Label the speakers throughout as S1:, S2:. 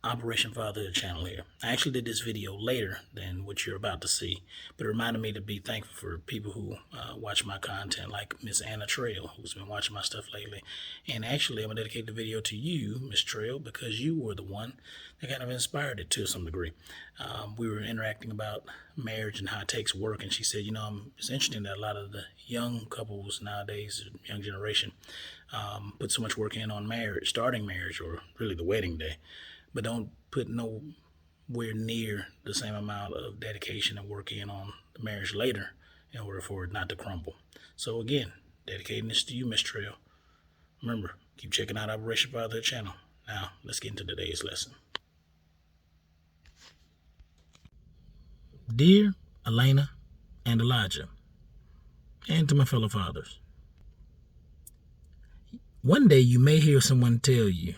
S1: Operation Fatherhood channel here. I actually did this video later than what you're about to see, but it reminded me to be thankful for people who watch my content, like Miss Anna Trail, who's been watching my stuff lately. And actually, I'm going to dedicate the video to you, Miss Trail, because you were the one that kind of inspired it to some degree. We were interacting about marriage and how it takes work, and she said, it's interesting that a lot of the young couples nowadays, young generation, put so much work in on marriage, starting marriage, or really the wedding day, but don't put nowhere near the same amount of dedication and work in on the marriage later in order for it not to crumble. So again, dedicating this to you, Miss Trail. Remember, keep checking out Operation Fatherhood channel. Now, let's get into today's lesson. Dear Elena and Elijah, and to my fellow fathers, one day you may hear someone tell you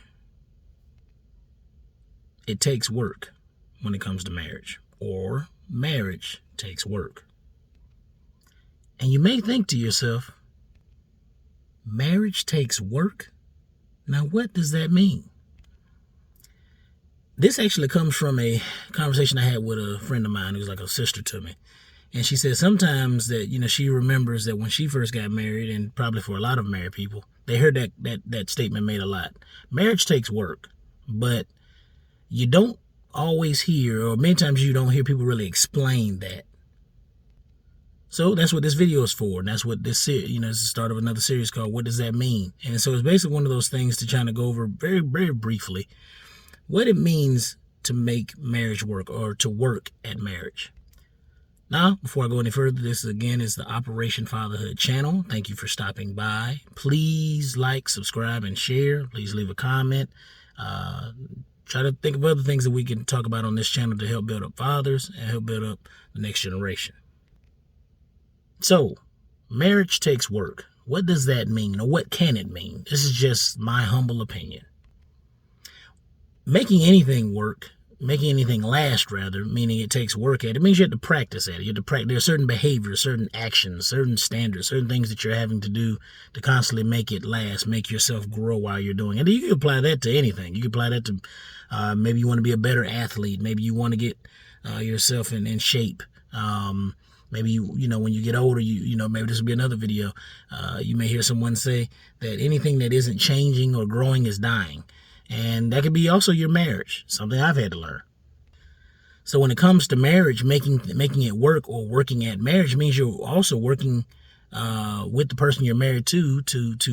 S1: it takes work when it comes to marriage, or marriage takes work. And you may think to yourself, marriage takes work? Now, what does that mean? This actually comes from a conversation I had with a friend of mine who's like a sister to me. And she said sometimes that, she remembers that when she first got married, and probably for a lot of married people, they heard that statement made a lot. Marriage takes work, but you don't always hear, or many times you don't hear people really explain that. So that's what this video is for. And that's what this, it's the start of another series called What Does That Mean? And so it's basically one of those things to try to go over very, very briefly what it means to make marriage work, or to work at marriage. Now, before I go any further, this again is the Operation Fatherhood channel. Thank you for stopping by. Please like, subscribe, and share. Please leave a comment. Try to think of other things that we can talk about on this channel to help build up fathers and help build up the next generation. So, marriage takes work. What does that mean, or what can it mean? This is just my humble opinion. Making anything work, making anything last rather, meaning it takes work at it, means you have to practice at it. You have to practice. There are certain behaviors, certain actions, certain standards, certain things that you're having to do to constantly make it last, make yourself grow while you're doing it. And you can apply that to anything. You can apply that to maybe you want to be a better athlete. Maybe you want to get yourself in shape. Maybe when you get older, maybe this will be another video. You may hear someone say that anything that isn't changing or growing is dying. And that could be also your marriage, something I've had to learn. So when it comes to marriage, making it work, or working at marriage, means you're also working with the person you're married to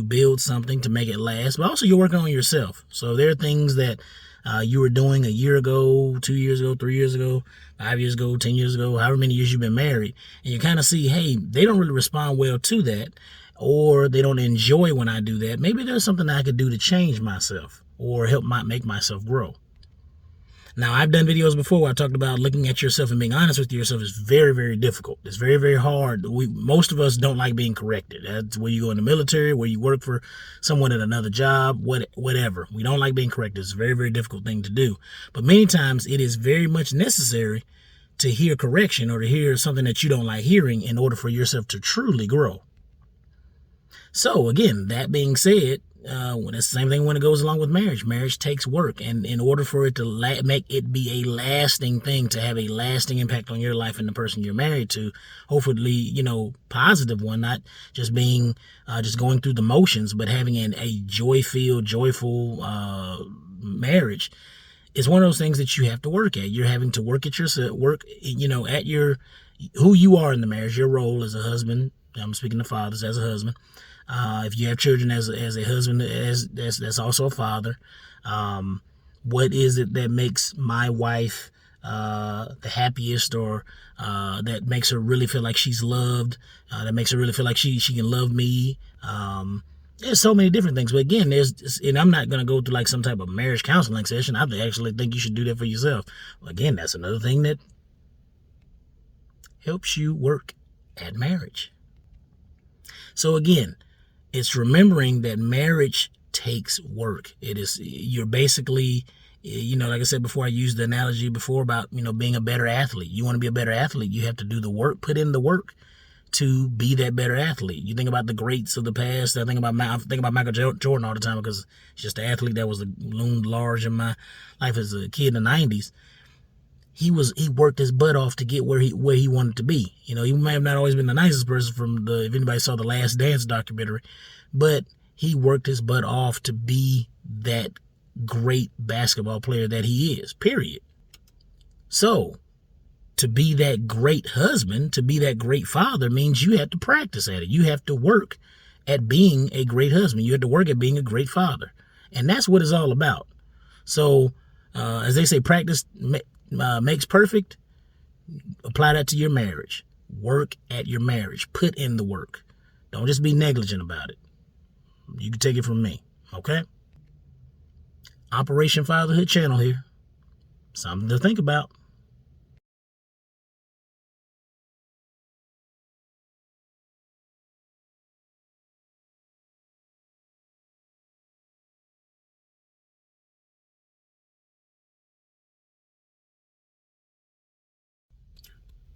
S1: build something, to make it last, but also you're working on yourself. So there are things that you were doing a year ago, 2 years ago, 3 years ago, 5 years ago, 10 years ago, however many years you've been married, and you kind of see, hey, they don't really respond well to that, or they don't enjoy when I do that. Maybe there's something I could do to change myself, or help make myself grow. Now, I've done videos before where I talked about looking at yourself and being honest with yourself is very, very difficult. It's very, very hard. Most of us don't like being corrected. That's where you go in the military, where you work for someone at another job, whatever. We don't like being corrected. It's a very, very difficult thing to do. But many times it is very much necessary to hear correction, or to hear something that you don't like hearing, in order for yourself to truly grow. So again, that being said, that's the same thing when it goes along with marriage. Marriage takes work, and in order for it to make it be a lasting thing, to have a lasting impact on your life and the person you're married to, hopefully, positive one, not just being, just going through the motions, but having a joy-filled, joyful marriage, is one of those things that you have to work at. You're having to work at yourself, at who you are in the marriage, your role as a husband. I'm speaking to fathers, as a husband. If you have children, as a husband, that's also a father. What is it that makes my wife the happiest, or that makes her really feel like she's loved, that makes her really feel like she can love me? There's so many different things. But again, and I'm not going to go through like some type of marriage counseling session. I actually think you should do that for yourself. Again, that's another thing that helps you work at marriage. So again, it's remembering that marriage takes work. You're basically, like I said before, I used the analogy before about, being a better athlete. You want to be a better athlete, you have to do the work, put in the work to be that better athlete. You think about the greats of the past. I think about Michael Jordan all the time because he's just an athlete that was loomed large in my life as a kid in the 90s. He worked his butt off to get where he wanted to be. You know, he may have not always been the nicest person if anybody saw the Last Dance documentary, but he worked his butt off to be that great basketball player that he is, period. So, to be that great husband, to be that great father means you have to practice at it. You have to work at being a great husband. You have to work at being a great father. And that's what it's all about. So, as they say, practice makes perfect. Apply that to your marriage. Work at your marriage. Put in the work. Don't just be negligent about it. You can take it from me. Okay? Operation Fatherhood channel here. Something to think about.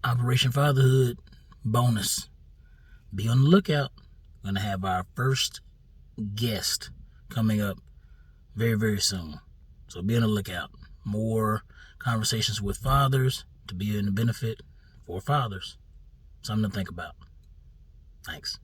S1: Operation Fatherhood bonus. Be on the lookout. We're going to have our first guest coming up very, very soon. So be on the lookout. More conversations with fathers to be in the benefit for fathers. Something to think about. Thanks.